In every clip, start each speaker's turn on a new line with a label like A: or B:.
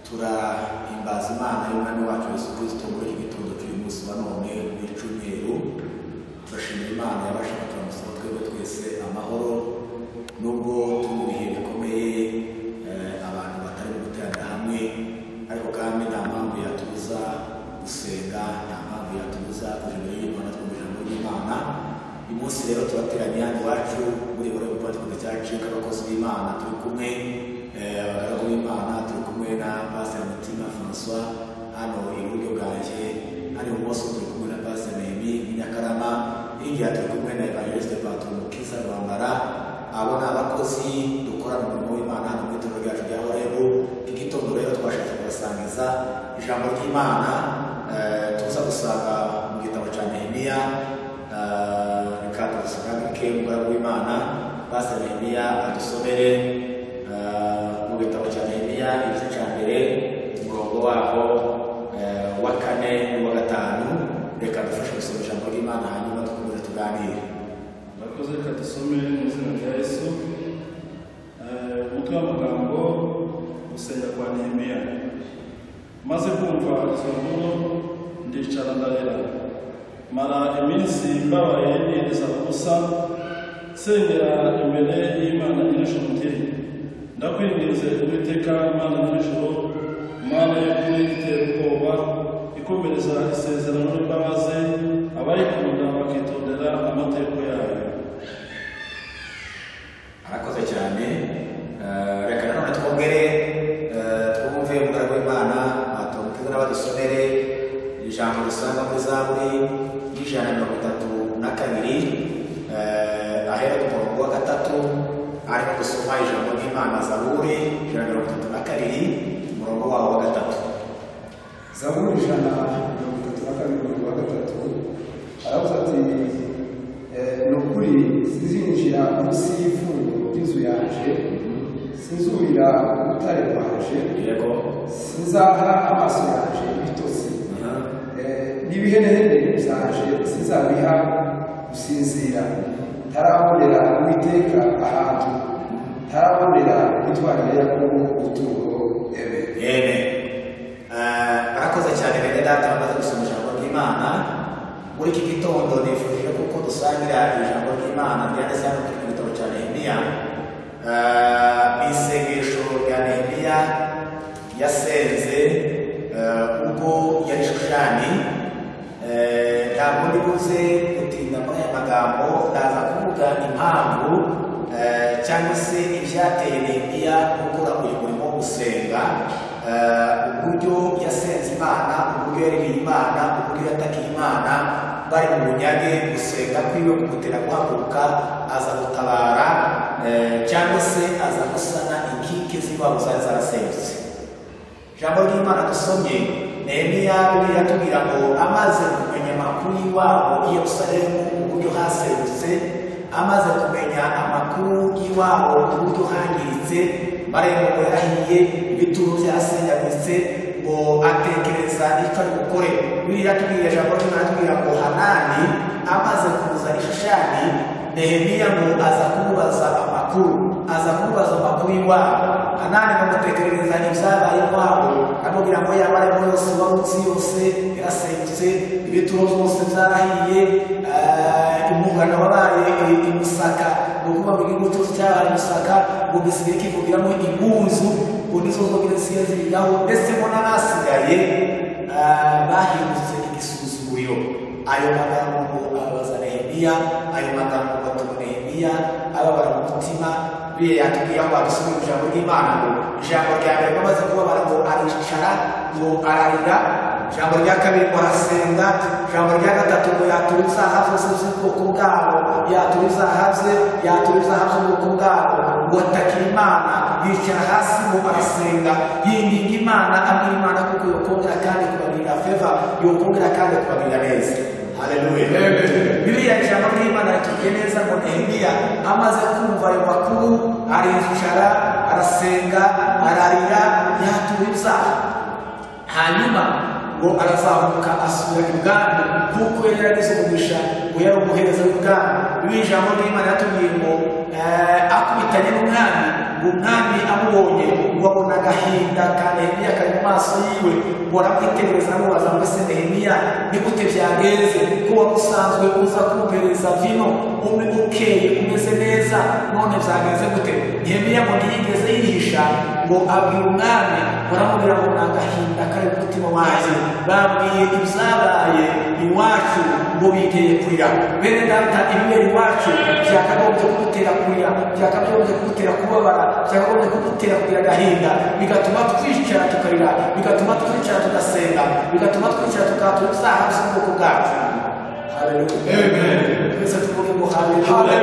A: turahimbaza Imana y'Umwami wacu Yesu Kristo muri iki gitondo cy'uyu munsi wa none w'icyumweru. Turashimira Imana yabasha kuturamutsa twebwe twese amahoro nubwo turi mu bihe bikomeye, abantu batari mu guteranira hamwe, ariko kandi nta mpamvu yatubuza gusenga, nta mpamvu yatubuza kuja imbere y'Imana twumva ijambo ry'Imana. Uyu munsi rero turateraniye hano iwacu muri buri gipangu cyacu k'abakozi b'Imana, turi kumwe abagaragu b'Imana, turi kumwe na Pastor Mutima François hano iburyo bwanjye, hano ibumoso turi kumwe na Pastor Nehemi Nyakarama, hirya turi kumwe na Evangeliste Patron Mukiza Rwambara. Abo ni abakozi dukorana umurimo w'Imana hano mu itorero ryacu rya Horebu. Iki gitondo rero twashatse kubasangiza ijambo ry'Imana tuza gusanga mu gitabo cya Nehemiya. Reka dusanga umugaragu w'Imana Pastor Nehemiya adusomere mu gitabo cya Nehemiya igice cya mbere umurongo waho wa 4 n'uwa 5. Reka dufashe gusoma ijambo ry'Imana hanyuma dukomeze tuganire.
B: Murakoze, reka dusome mu izina rya Yesu. Umutwe w'amagambo: gusenga kwa Nehemiya. Maze kumva izo nkuru ndicara ndarira, mara iminsi mbabaye niyiriza ubusa, sengera imbere y'Imana nyir'ijuru nti: ndakwinginze Uwiteka Mana nyir'ijuru, Mana y'ukuri itera ubwoba, ikomereza isezerano n'imbabazi abayikunda bakitondera amategeko yayo.
A: Arakoze cyane. Reka nanone twongere twumve umugaragu w'Imana Mukiza n'abadusomere ijambo dusanga muri Zaburi y'ijana na 32, ahera ku murongo wa 3, ariko gusoma ijambo ry'Imana. Zaburi ijana na 32 umurongo wawo wa 3.
C: Zaburi ijana na 32 umurongo wa 3 aravuze ati: ni ukuri sinzinjira munsi y'ifundo ry'inzu yanje, sinzurira urutare rwanje,
A: yego,
C: sinzaha amaso yanje ibitotsi, n'ibihenehene byanje sinzabiha gusinzira, ntarabonera Uwiteka ahantu, ntarabonera gutwarira Yakobo ubuturo.
A: Amen. Arakoze cyane bene data bamaze gusoma ijambo ry'Imana. Muri iki gitondo nifurije kuko dusangira ijambo ry'Imana ryanditse hano mu gitabo cya Nehemiya. Isengesho rya Nehemiya yasenze ubwo yari Shushani. Ntabwo ndibuze gutinda muri aya magambo, ndaza kuvuga impamvu cyangwa se ibyateye Nehemiya gukora uyu murimo wo gusenga, uburyo yasenze Imana, uburyo yaririye Imana, uburyo yatakiye Imana bari mu bunyage. Gusenga kwiwe kumutera guhaguruka aza gutabara cyangwa se aza gusana inkike z'iwabo zari zarasenyutse. Ijambo ry'Imana dusomye Nehemiya Bibiliya yatubwira ngo amaze kumenya amakuru y'iwabo i Yerusalemu uburyo hasenyutse, amaze kumenya amakuru y'iwabo uburyo hangiritse, marembo yarahiye, ibituro byasenyaguritse, ngo atekereza icyo ari bukore. Bibiliya yatubwira, ijambo ry'Imana yatubwira ngo Hanani amaze kuza i Shushani, Nehemiya ngo aza kumubaza amakuru, y'iwabo. Hanani bamutekerereza ibyabaye iwabo, amubwira ngo yamarembo yose warutse yose yarasenyutse, ibituro byose byarahiye, umugano wabaye i Musaka, ngo kuba mu gihugu cyose cyabaye Musaka, ngo gisigaye kivugiramo impunzu, ngo nizo zogire zisigaye zirigaho, ndetse ngo n'abasigaye bahindutse igisuzuguriro. Ayo magambo ngo ababaza Nehemiya, ayo magambo atuma Nehemiya ababara mu mutima. Bibiliya yatubwiye ngo adusome ijambo ry'Imana ngo ijambo rya mbere bamaze kubabara ngo aricara, ngo ararira, ijambo rya kabiri ngo arasenga, ijambo rya gatatu ngo yatura ibyaha byose by'ubwoko bwabo, yatura ibyaha by'ubwoko bwabo, ngo atakira Imana, yicara hasi ngo arasenga, yinginga Imana, abwira Imana kuko yokongera kandi kubagirira favor, yokongera kandi kubagirira neza. Haleluya. Bibiliya ijambo ry'Imana ritubwiye neza ngo Nehemiya amaze kumva ayo makuru aricara, arasenga, ararira, yatura ibyaha, hanyuma ngo arazamuka asubira ibwami nk'uko yari yaragize umugisha ngo yari umuhereza w'ibwami. Bibiliya ijambo ry'Imana yatubwiye ngo akubitanye n'umwami, umwami amubonye ngo abona agahinda ka Nehemiya kari mu maso yiwe ngo aramwitegereza amubaza ngo ese Nehemiya ni gute byagenze ko wagusanzwe uza kumpereza vino ukeye umeze neza none byagenze gute? Nehemiya ngo ntiyigeze yihisha ngo abwira umwami, baramubwira ngo nagahinda kari ku mutima wanjye, babwiye ibyabaye iwacu ngo biteye kurira. Bene data, ibibera iwacu byakagombye kugutera kurira, byakagombye kugutera kubabara, byakagombye kugutera kugira agahinda, bigatuma twicara tukarira, bigatuma twicara tugasenga, bigatuma twicara tukatura ibyaha by'ubwoko bwacu. Haleluya. Twese tuvuge ngo haleluya.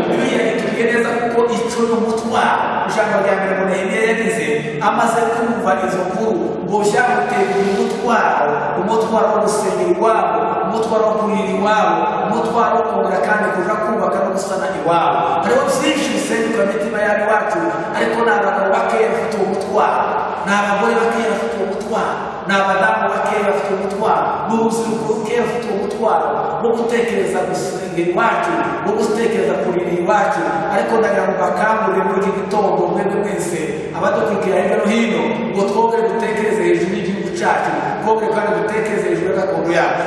A: Bibiliya itubwiye neza kuko icyo ni umutwaro. Ijambo rya mbere ngo Nehemiya yagize amaze kumva izo nkuru ngo byamutegura umutwaro wo gusengera iwabo, umutwaro wo kurira iwabo, umutwaro wo kongera kandi kuja kubaka no gusana iwabo. Hariho byinshi bisenduka mu mitima y'abacu, ariko ni abagabo bakeya bafite uwo mutwaro, ni abagore bakeya bafite uwo mutwaro, ni abadamu bakeya bafite uwo mutwaro, ni urubyiruko rukeya bafite uwo mutwaro wo gutekereza gusengera iwacu, wo gutekereza kurira iwacu. Ariko ndagira ngo bakangurire muri iki gitondo mwebwe mwese abadukurikira hirya no hino ngo twongere dutekereze hejuru y'igihugu cyacu, twongere kandi dutekereze hejuru y'agakondo yacu.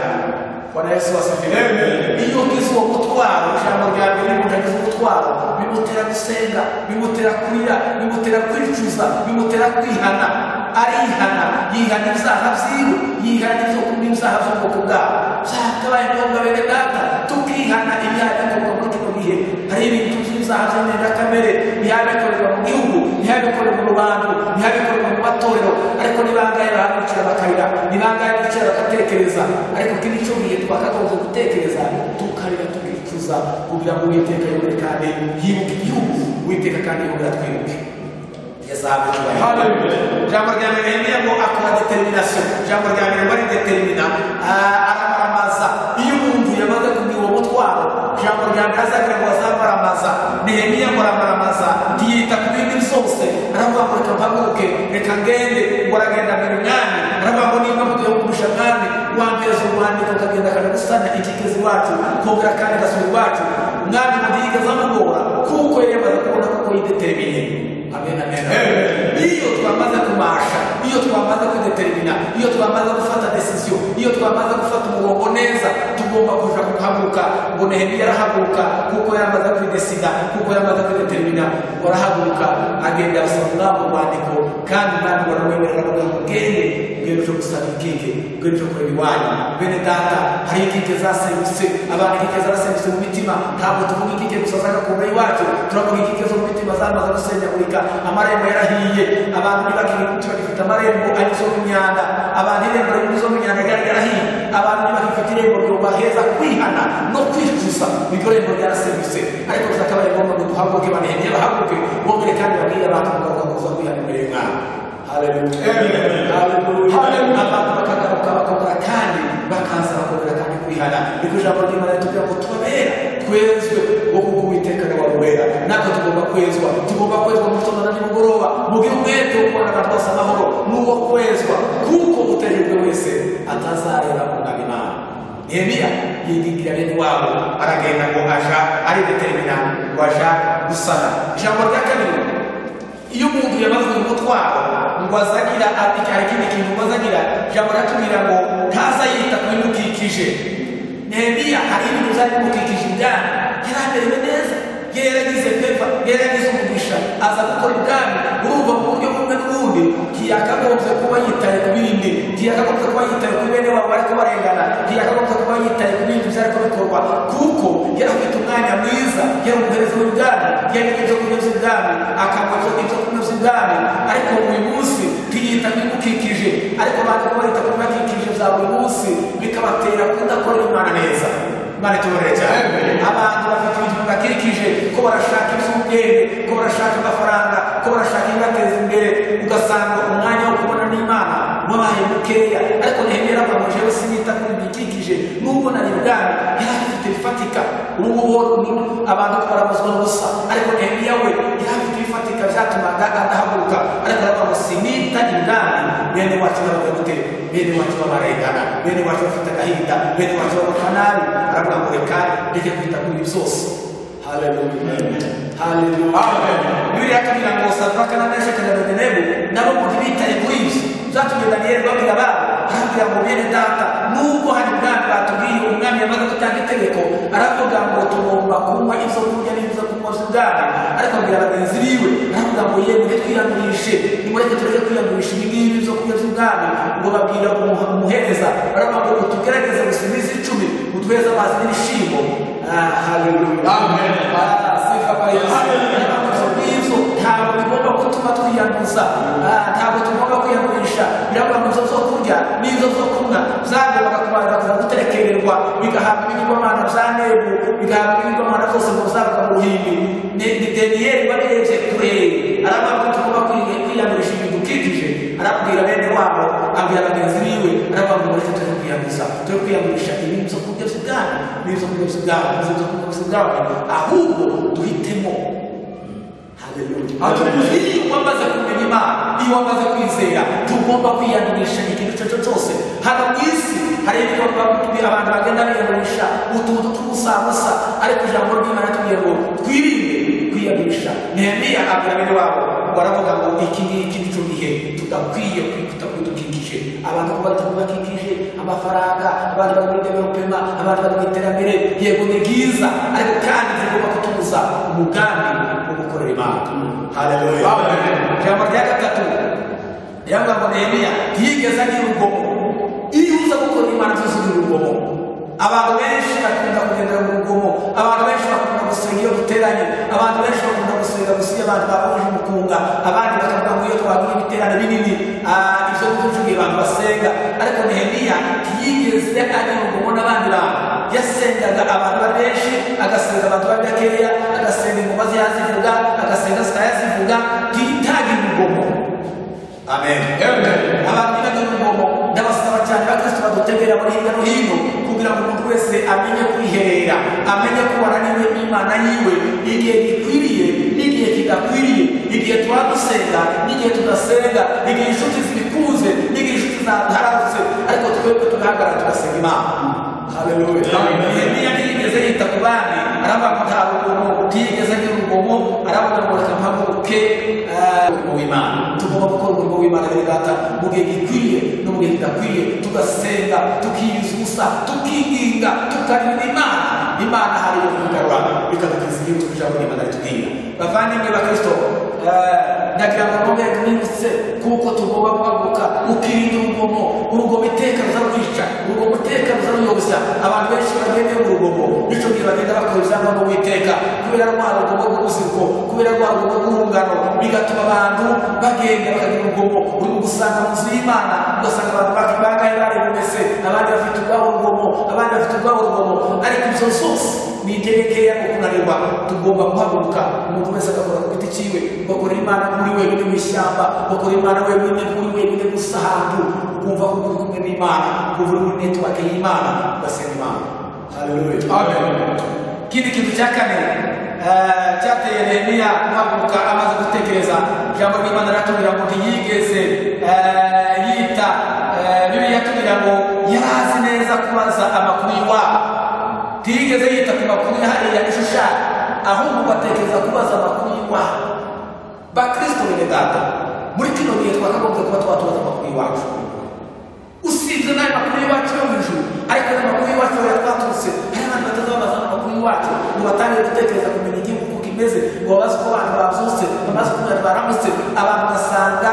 A: Bwana Yesu asifiwe. Iyo ugize uwo mutwaro, ijambo rya mbere umuntu agize umutwaro bimutera gusenga, bimutera kurira, bimutera kwicuza, bimutera kwihana. Arihana, yihana ibyaha byiwe, yihana ibyaha by'ubwoko bwabo. Byakabaye ngombwa bene data tukihana ibyaha bikorerwa muri kino gihe. Hari ibintu by'ibyaha by'indengakamere bihabikorerwa mu gihugu, bihabikorerwa mu bantu, bihabikorerwa mu matorero, ariko ni bangahe bahagurukira bakarira, ni bangahe bicara bagatekereza. Ariko iki nicyo gihe twakagombye gutekereza, tukarira tukicuza, kugira ngo Uwiteka yongere kandi yibuke igihugu, Uwiteka kandi yongere twibuke. Jambo rya mbere Nehemiya ngo akora determination. Jambo rya mbere bari determina, aramaramaza. Iyo umuntu yamaze kugira uwo mutwaro, jambo rya mbere azagira ngo azamaramaza. Nehemiya ngo aramaramaza, ntiyita ku bindi byose, aravuga ngo reka mpaguruke, reka ngende, ngo aragenda mbere umwami, aravuga ngo niba mugiye kugusha mwami, wampereza urwandiko ukagenda kandi gusana ikigezi iwacu, kongera kandi agasura iwacu. Umwami ngo ntiyigeze amugora kuko yari yamaze kubona kuko yidetermine. Amen, amen. Iyo twamaze kumasha, iyo twamaze kudetermina, iyo twamaze gufata decision, iyo twamaze gufata umurongo neza, tugomba kuja kuhaguruka. Ngo Nehemiya arahaguruka kuko yamaze kwidesida, kuko yamaze kudetermina, arahaguruka agenda asoma mu rwandiko, kandi ntabwo baramwemerera ngo ugende uje gusaba ikike, uje kureba iwanyu. Bene data, hari ikike zasengutse, abantu ikike zasengutse mu mitima. Ntabwo tuvuga ikike gusa z'agakombe iwacu, turavuga ikike zo mu mitima zamaze gusenyagurika. Amarembo yarahiye, abantu ntibagifite amarembo arizo mu myanda, abantu irembo rizo mu myanda ryari yarahiye, abantu ntibagifite irembo ryobaheza kwihana no kwicuza. Iryo rembo ryarasengutse, ariko bizakabaye ngombwa ngo duhaguruke, Nehemiya bahaguruke, bongere kandi babwire abantu kugaruka kuza kwihana imbere y'Imana. Haleluya. Haleluya. Abantu bakagaruka bakongera kandi bakaza bakongera kandi kwihana. Niko ijambo ry'Imana ritubwira ngo tubabera twezwe wo kuko Uwiteka ni wabera. Natwe tugomba kwezwa, tugomba kwezwa mu gitondo na nimugoroba. Mugire umwete wo kubona abantu bose amahoro n'uwo kwezwa, kuko utajejwe wese atazareba mu mwami Imana. Nehemiya yigira bene wabo, aragenda ngo aja ari determina, ngo aja gusana. Ijambo rya kabiri, iyo umuntu yamaze umutwaro ngo azagira ati cyari ikindi kintu ngo azagira, ijambo ratubwira ngo ntaza yita ku bimukikije. Nehemiya hari ibintu byari bimukikije ibwami, yaraberewe neza, yaragize pepa, yaragize umugisha, aza gukora ibwami. Urumva mu buryo bumwe n'ubundi ntiyakagombye kuba yitaye ku bindi, ntiyakagombye kuba yitaye ku bene wabo bariko barengana, ntiyakagombye kuba yitaye ku bindi byariko bikorwa, kuko yari afite umwanya mwiza, yari umuhereza w'ibwami, yari ibyo kurya by'ibwami, akanywa ibyo kunywa by'ibwami. Ariko buri munsi ntiyita ku bimukikije, ariko abantu barita ku bimukikije bya buri munsi, bikabatera kudakorera Imana neza. Imana itubereye cyane. Abantu bafite ibintu bibakikije, ko barashaka iby'ubwenge, ko barashaka amafaranga, ko barashaka ibibateza imbere, ugasanga umwanya wo kubona n'Imana wabaye mukeya. Ariko Nehemiya aravuga ngo jewe sinita kuri ibikikije, nubwo nari ibwami yari afite bifatika. Ubu abantu baramuzwa n'ubusa, ariko Nehemiya we yari afite bifatika byatumaga adahaguruka. Ariko aravuga ngo sinita ibwami, bene wacu baravuga gute, bene wacu babarengana, bene wacu bafite agahinda, bene wacu babapfa nabi. Aravuga ngo reka ndeke kwita kuri ibi byose. Haleluya. Haleluya. Bibiliya yatubwira ngo Sadraka na Meshaki na Abedenego nabo ngo ntibitaye kuri ibyo, byatumye Daniyeli babwira ababo arabwira ngo bene data nubwo hari umwami batubwiye umwami yamaze gutanga itegeko aravuga ngo tugomba kunywa ibyo kurya n'ibyo kunywa by'ubwami ariko abwira bagenzi biwe aravuga ngo yewe twiyandurishe nimureke tureke kwiyandurisha ibi ngibi byo kurya by'ubwami ngo babwira umuhereza baravuga ngo tugerageze gusubiza 10 utweza amazi n'ibishimbo. Haleluya, amen, sifa kwa Yesu. Ntabwo bigomba gutuma twiyanduza, ntabwo tugomba kwiyandurisha biravuga ngo ibyo kurya n'izo zo kunywa byagombaga kubanza guterekererwa bigahabwa ibigirwamana bya Nebu, bigahabwa ibigirwamana byose ngo bizavuga mu ruhimbi. Ni Daniyeli warebye kure aravuga ko tugomba kwiyandurisha ibidukikije, arabwira bene wabo abwira bagenzi biwe aravuga ngo mureke turi kwiyanduza, turi kwiyandurisha ibintu byo kurya by'ubwami n'izo kurya by'ubwami n'izo kurya by'ubwami, ahubwo duhitemo. Iyo wamaze kumenya Imana, iyo wamaze kwizera, tugomba kwiyandurisha ikintu icyo cyose. Hano mu isi hari abantu bagenda biyandurisha utuntu tw'ubusabusa, ariko ijambo ry'Imana tubwira ngo twirinde kwiyandurisha. Nehemiya abwira bene wabo baravuga ngo iki ngiki nicyo gihe tudakwiye kwita kudukikije. Abantu bakikije amafaranga, abantu bari muri development, abantu bari mu iterambere, yego ni byiza, ariko kandi tugomba kutubuza umugambi wo gukorera Imana. Haleluya, amen. Jambo rya gatatu yanga ngo Nehemiya yigeze agira urugomo. Iyo uza gukora Imana tuzugira urugomo. Abantu benshi bakunda kugendera mu rugomo, abantu benshi bakunda gusenga iyo duteranye, abantu benshi bakunda gusenga gusiya abantu bahuje umukunga, abandi bakavuga ngo iyo twagira ibiterane binini ibyo tuvuge abantu basenga. Ariko Nehemiya yigeze agira urugomo n'abandi bantu. Yasengaga abantu benshi, agasenga abantu bakeya, agasenga ingoma zivuga, agasenga zitazivuga, ntitagira urugomo. Amen, amen. Abantu bagira urugomo ndabasaba cyane bakristo badutegera muri hirya no hino kugira ngo umuntu wese amenye kwiherera, amenye kubana niwe Imana yiwe igihe gikwiriye n'igihe kidakwiriye, igihe twadusenga n'igihe tudasenga, igihe inshuti zibikunze n'igihe inshuti zahararutse, ariko twebwe tugahagarara tugasenga Imana. Haleluya, Nehemiya ntiyigeze yita ku bandi, aravuga ngo nta rugomo, ntiyigeze agira urugomo, aravuga ngo reka mpaguruke mu Imana. Tugomba gukora umurimo w'Imana bene data mu gihe gikwiriye no mu gihe kidakwiriye, tugasenga, tukiyuza ubusa, tukiginga, tukarinda Imana. Imana hari yo kugarura bikadukiza igihugu cy'ijambo ry'Imana ritubwira. Bavandimwe bakristo, ndagira ngo mube mwibutse kuko tugomba guhaguruka ukirinda urugomo. Urugomo iteka ruzarwica, urugomo iteka ruzaruyobya. Abantu benshi bagenda mu rugomo, nicyo gihe bagenda bakora ijambo n'Uwiteka kubera rwa rugomo rw'ubuziriko, kubera rwa rugomo rw'urungano, bigatuma abantu bagenda bakagira urugomo. Uri gusanga mu nzu y'Imana ugasanga abantu bangahe baremese, abandi bafite ubwabo urugomo, abandi bafite ubwabo urugomo, ariko ibyo zose ni integekeya yo kunanirwa. Tugomba guhaguruka, umuntu wese agakora ku giti cyiwe, ugakora Imana muri wenyine mu ishyamba, ugakora Imana wenyine muri wenyine gusa ahantu ukumva ko uri kumwe n'Imana, ukumva uri muri network y'Imana, ugasenga Imana. Haleluya, amen. Ikindi kintu cya kane cyateye Nehemiya guhaguruka amaze gutekereza ijambo ry'Imana ratubwira ngo ntiyigeze yita, Bibiliya yatubwira ngo yarazi neza kubaza amakuru y'iwabo, ntiyigeze yita ku makuru hariya Ishushani, ahubwo batekereza kubaza amakuru y'iwabo. Bakristo bene data, muri kino gihe twakagombye kuba twatubaza amakuru y'iwacu. Usibye n'ayo makuru y'iwacu yo mu ijuru, ariko n'amakuru y'iwacu yaratwaturutse. Hari abantu batazabaza amakuru y'iwacu ngo batangire gutekereza kumenya igihugu uko kimeze, ngo babaze uko abantu babyutse, bamaze uko abantu baramutse. Abantu basanga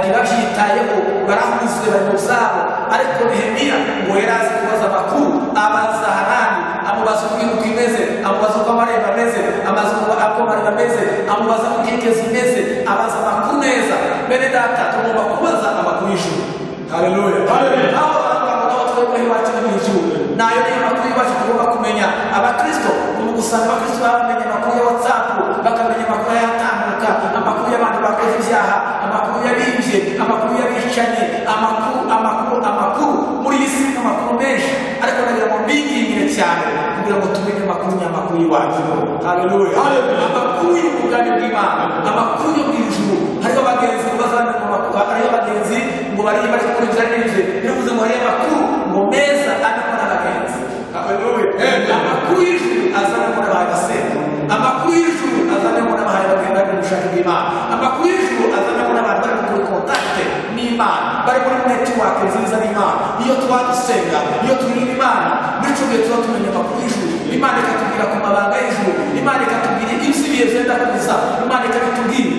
A: ntibabyitayeho, barahuze bari mu byabo. Ariko Nehemiya ngo yari azi kubaza amakuru, abaza Hanani, amubaza uko igihugu kimeze, amubaza uko amarembo ameze, amaze uko amarembo ameze, amubaza uko inkike zimeze, abaza amakuru neza. Bene data, tugomba kubaza amakuru y'ijuru. Haleluya, haleluya. Aho abantu twebwe iwacu mu ijuru, nayo niyo makuru y'iwacu tugomba kumenya. Abakristo mu gusanga abakristo bamenye amakuru ya WhatsApp, bakamenya amakuru yatambuka, amakuru y'abantu bakoze ibyaha, amakuru yabibye, amakuru yabicanye, amakuru muri iyi si amakuru menshi. Ariko nagira ngo mbigingire cyane kugira ngo tumenye amakuru y'amakuru y'iwacu. Haleluya, haleluya. Amakuru y'ubwami bw'Imana, amakuru yo mu ijuru. Hariho abagenzi bazana mu makuru, hariho abagenzi ngo bari kuri byanije, bivuze ngo hariho amakuru ngo meza ariko n'abagenzi. Haleluya, amakuru y'ijuru azana muri abasenga, amakuru y'ijuru azana muri abahaye bagenda mu gushaka Imana, amakuru y'ijuru azana muri abantu bari muri contact n'Imana. bari muri network nziza n'Imana. Iyo twadusenga, iyo turirimba Imana, muri cyo gihe tuba tumenya amakuru y'ijuru. Imana ikatubwira ku mabanga y'ijuru, Imana ikatubwira ibyo ibihe byenda kuza, Imana ikabitubwira.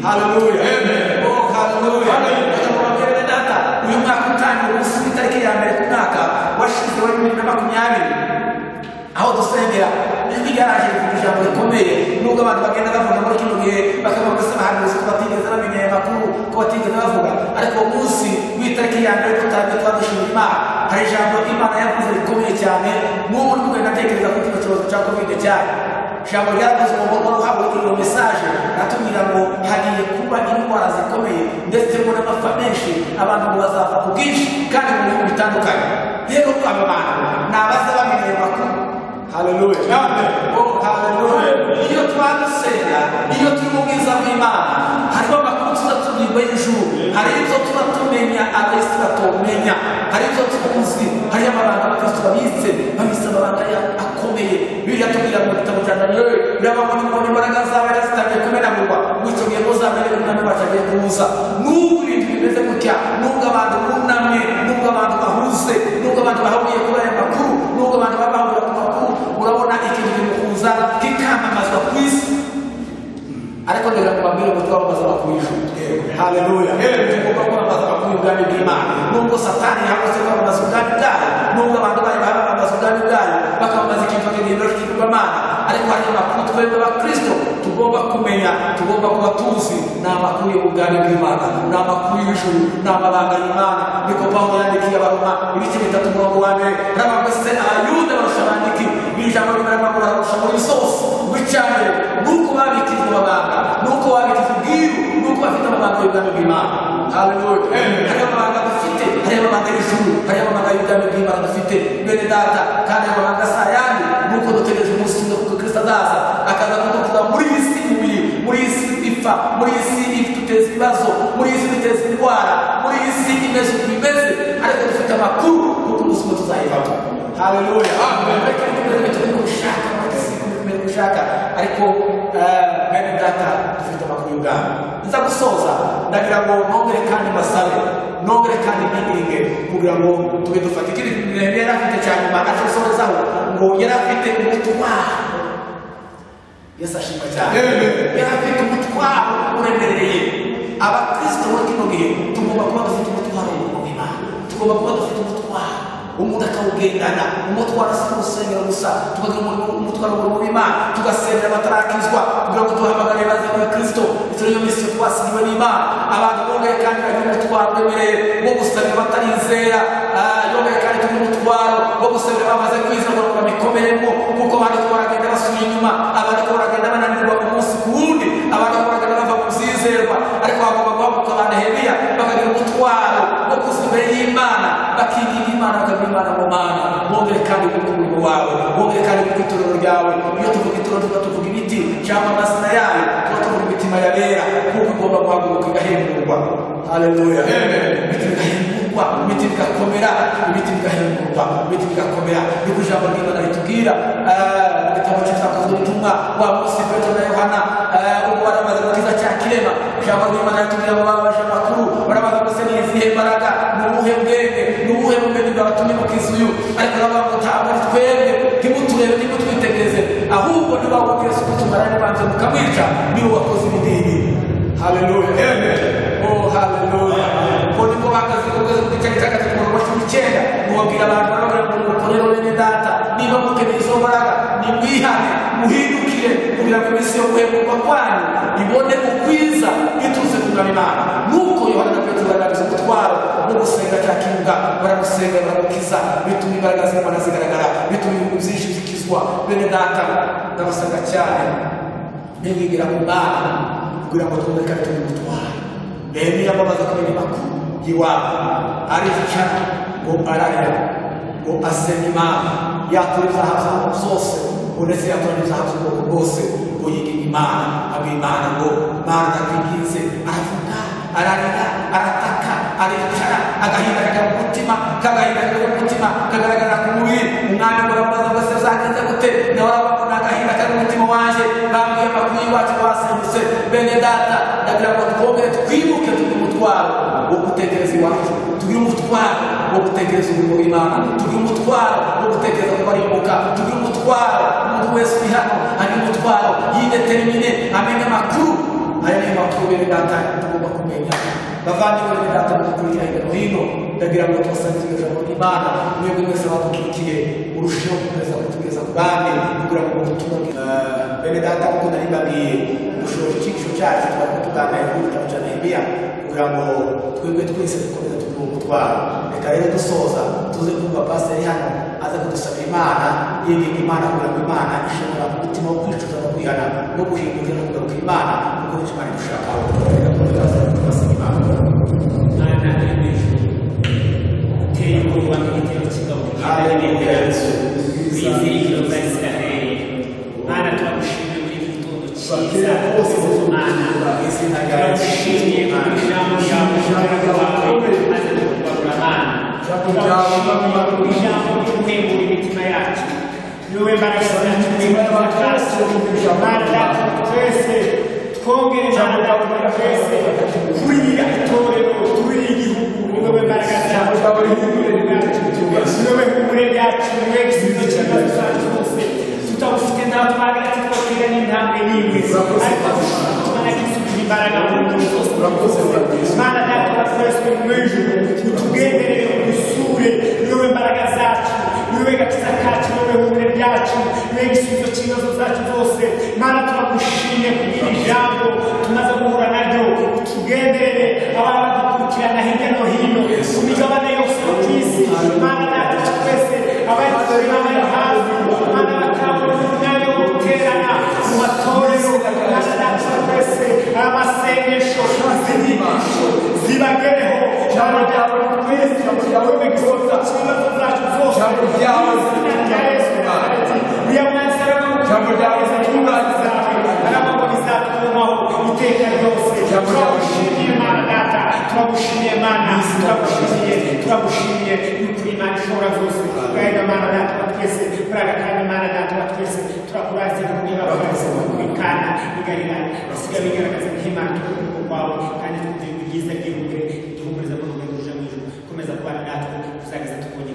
A: Haleluya, amen. Oh haleluya, haleluya. Data uyu mwaka utangiye umunsi w'itariki ya mbere ku mwaka washize wa 2020, aho dusengera ijwi ryaraje rivuga ijambo rikomeye. Nubwo abantu bagenda bavuga muri kino gihe bakavuga ko abahanuzi ko batigeze bamenya aya makuru, ko batigeze bavuga, ariko umunsi w'itariki ya mbere tutangiye twadushimira Imana. Hari ijambo Imana yavuze rikomeye cyane. N'ubu ndi natekereza ko kino kibazo cya covid cyane ijambo ryavuze ngo uhabwe iyo message natubwira ngo hagiye kuba indwara zikomeye ndetse ngo n'amapfa menshi, abantu bazapfa ku bwinshi kandi mu bihugu bitandukanye. Rero aba bantu ni abaza bamenye makuru. Haleluya, amen. Oh haleluya. Iyo twadusenga, iyo turi mu bwiza bw'Imana, hariho amakuru tuzatubwirwa y'ijuru, hari ibyo tuba tumenya abesi batomenya, hari ibyo tuzi, hari amabanga abakristo babitse amabanga akomeye. Bibiliya tubwira mu gitabo cya Daniyeli, birababona ngo imbaraga zawe zitangiye kumenagurwa, bityo gihe muzamenye ko umwami wacu agiye kuza. N'ubu ibintu bimeze gutya, n'ubwo abantu bunamye, n'ubwo abantu bahuze, n'ubwo abantu bahugiye kuri aya makuru, n'ubwo abantu babahugira ku makuru, urabona ikintu kiri kuza kikamamazwa ku isi. Ariko rero kubabwira ngo twamamaza amakuru y'ijuru. Haleluya, tugomba kwamamaza amakuru y'ubwami bw'Imana. Nubwo satani yakoze kwamamaza ubwami bwayo, nubwo abantu bari bamamaza ubwami bwayo bakamamaza ikintu cy'igihinduro cy'ikigirwamana, ariko hari amakuru twebwe abakristo tugomba kumenya, tugomba kuba tuzi. Ni amakuru y'ubwami bw'Imana, ni amakuru y'ijuru, ni amabanga y'Imana. Niko Pawulo yandikiye Abaroma ibice 3:1, aravuga se Abayuda barusha abandiki iri jambo rimwe barusha muri sose w'icyambere nuko babikizwa amabanga, nuko babikizwa ubwiru, nuko bafite amabanga y'ubwami bw'Imana. Haleluya, hari amabanga dufite, hari amabanga y'ijuru, hari amabanga y'ubwami bw'Imana dufite bene data, kandi amabanga si ayandi. Nuko dutegereje umunsi kuko Kristo azaza akaza kudukura muri iyi si ibuye, muri iyi si ipfa, muri iyi si iduteza ibibazo, muri iyi si iduteza indwara, muri iyi si imeze uko imeze, ariko dufite amakuru kuko umunsi umwe tuzayivamo. Haleluya, amen. Gushaka ariko bene data dufite amakuru y'ubwami. Nza gusoza ndagira ngo nongere kandi masabe, nongere kandi nibinge kugira ngo tube dufate ikindi kintu yari afite cyane Imana asorezaho ngo yari afite umutwaro. Yesu ashimwe cyane. Yari afite umutwaro uremereye. Abakristo muri kino gihe tugomba kuba dufite umutwaro w'Imana, tugomba kuba dufite umutwaro umuntu akawugendana. Umutwaro si urusengero gusa, tukagira umutwaro w'Imana, tugasengera abatarakizwa kugira ngo duhamagare baze muri Kristo. Icyo niyo misi twasigiwe n'Imana. Abantu bongeye kandi bagira umutwaro wemereye wo gusengera batarizera, yongeye kandi tugira umutwaro wo gusengera bamaze kwizera ngo babikomeremo, kuko abantu baragenda basubira inyuma, abantu baragenda bananirwa umunsi ku wundi, abantu baragenda bava mu byizerwa. Ariko bagomba guhaguruka ba Nehemiya bakagira umutwaro wo kuza imbere y'Imana, bakigira Imana, bakagira Imana mu mana. Bongere kandi ku murimo wawe, bongere kandi ku itorero ryawe. Iyo tuvuga itorero tuvuga ibiti cyangwa amazina yayo, tuvuga imitima yabera, kuko igomba guhaguruka igahemburwa. Haleluya, imitima igahemburwa, imitima igakomera, imitima igahemburwa, imitima igakomera. Niko ijambo ry'Imana ritubwira mu gitabo cy'Ibyakozwe n'Intumwa, wa munsi Petero na Yohana ubwo baramaze gukiza cya kirema, ijambo ry'Imana ritubwira ngo babaje amakuru, barabaza ngo se ni izihe mbaraga, ni ubuhe bwenge, ni ubuhe bumenyi bwabatumye mukiza uyu. Ariko baravuga ngo ntabwo ari twebwe, ntimuturebe, ntimutwitegereze, ahubwo ntibawubwire se kutumara nibanze mukamwica, niwe wakoze ibidini. Haleluya, amen. Oh haleluya. Ngo niko bakaze kugeza ku gice cya 19 mubabwira abantu baravuga ngo mukorere bene data, niba mukeneye izo mbaraga nimwihane, muhindukire kugira ngo iminsi yo guhemburwa kwanyu ibone ukwiza ituze kugana Imana. Nuko Yohana na Petero baragize umutwaro wo gusenga cya kibuga, baragusenga baragukiza, bituma imbaraga z'Imana zigaragara, bituma ibintu byinshi bikizwa. Bene data ndabasanga cyane nibigira ku Mana kugira ngo twumve kandi tube umutwaro. Nehemiya bamaze kumenya amakuru y'iwabo, aricara ngo ararira, ngo asenge Imana, yatura ibyaha byabo byose, ndetse yatura n'ibyaha by'ubwoko bwose, ngo yigire Imana, abwira Imana ngo Mana ndakwinginze. Aravuga, ararira, arataka, aricara, agahinda kajya mu mutima, kagahinda kajya mu mutima kagaragara ku mubiri. Umwami ngo aramubaza ngo se zagenze gute? Nawe aravuga ngo n'agahinda kari mu mutima wanjye, bambwiye amakuru y'iwacu basengutse. Bene data ndagira ngo twongere twibuke tugire umutwaro
C: wo gutekereza iwacu, tugire umutwaro wo gutekereza umurimo w'Imana, tugire umutwaro wo gutekereza ko barimbuka, tugire umutwaro umuntu wese uri hano ari umutwaro yidetermine amenye amakuru. Aya ni amakuru bene data tugomba kumenya. Bavandimwe bene data mukurikira hirya no hino, ndagira ngo tubasangize ijambo ry'Imana. Mwebwe mwese badukurikiye urusheho gukomeza kutugeza ku bandi kugira ngo ubutumwa bene data kuko nari mbabwiye dushoje icyigisho cyacu twari tuganira ku gitabo cya Nehemiya kugira ngo twebwe twese dukomeze tugire umutwaro. Reka rero dusoza tuze kumva pasiteri hano aza kudusabira Imana, yinginga Imana kugira ngo Imana ishobora umutima wo kwicuza no kwihana no guhinduka no kugaruka Imana kuko nicyo Imana idushakaho. Reka tubasaba Imana.
D: Mana y'ijuru uteye ubwoba n'igitero kigabo
A: Haleluya Yesu.
D: wizihiro za Isiraheli. Mana turagushimiye muri iki gitondo cyiza Mana, turagushimiye ku ijambo ryawe maze tukugarura Mana, turagushimiye ku ijambo ry'uguhembura imitima yacu, ni wowe mbaraga zacu n'imitima yacu. Mana data twese twongere Mana data twese kurira itorero, kurira igihugu, ni wowe mbaraga zacu, ni wowe humure ryacu, ni wowe igisubizo cy'ibibazo zacu zose. Tutagufite ntaho twagira tutotera n'intambwe n'imwe, ariko Mana gisubije imbaraga mu bintu zose. Mana data twese mu ijuru utugenderere udusure, ni wowe mbaraga zacu, ni wowe gakiza kacu, ni wowe humure ryacu, ni wowe igisubizo cy'ibibazo zacu zose. Mana turagushimiye kubwira ijambo tumaze guhura naryo, tugenderere abana badukurikirana hirya no hino ku migabane yose yo ku isi. Mana data twese abari kure n'abari hafi, Mana bakabona umwanya wo guterana mu matorero. Mana data twese amasengesho n'inyigisho zibagereho. Mana data twese wowe gisubizo cy'ibibazo zacu zose, izina rya Yesu ijambo ryawe zatunganyiriza ariko bizatumaho iteka ryose. Turagushimiye Mana data, turagushimiye Mana, turagushimiye yuko Imana ishobora zose. Gaida Mana data twese buraga kandi Mana data twese turakuraze kugira abakozi b'Imana igarira asiga bigaragaza nk'Imana y'urukundo rwawe kandi tugize byiza bw'ihumure duhumuriza mu rugendo rujya mu ijuru. Komeza kubana natwe tuzageza tubonye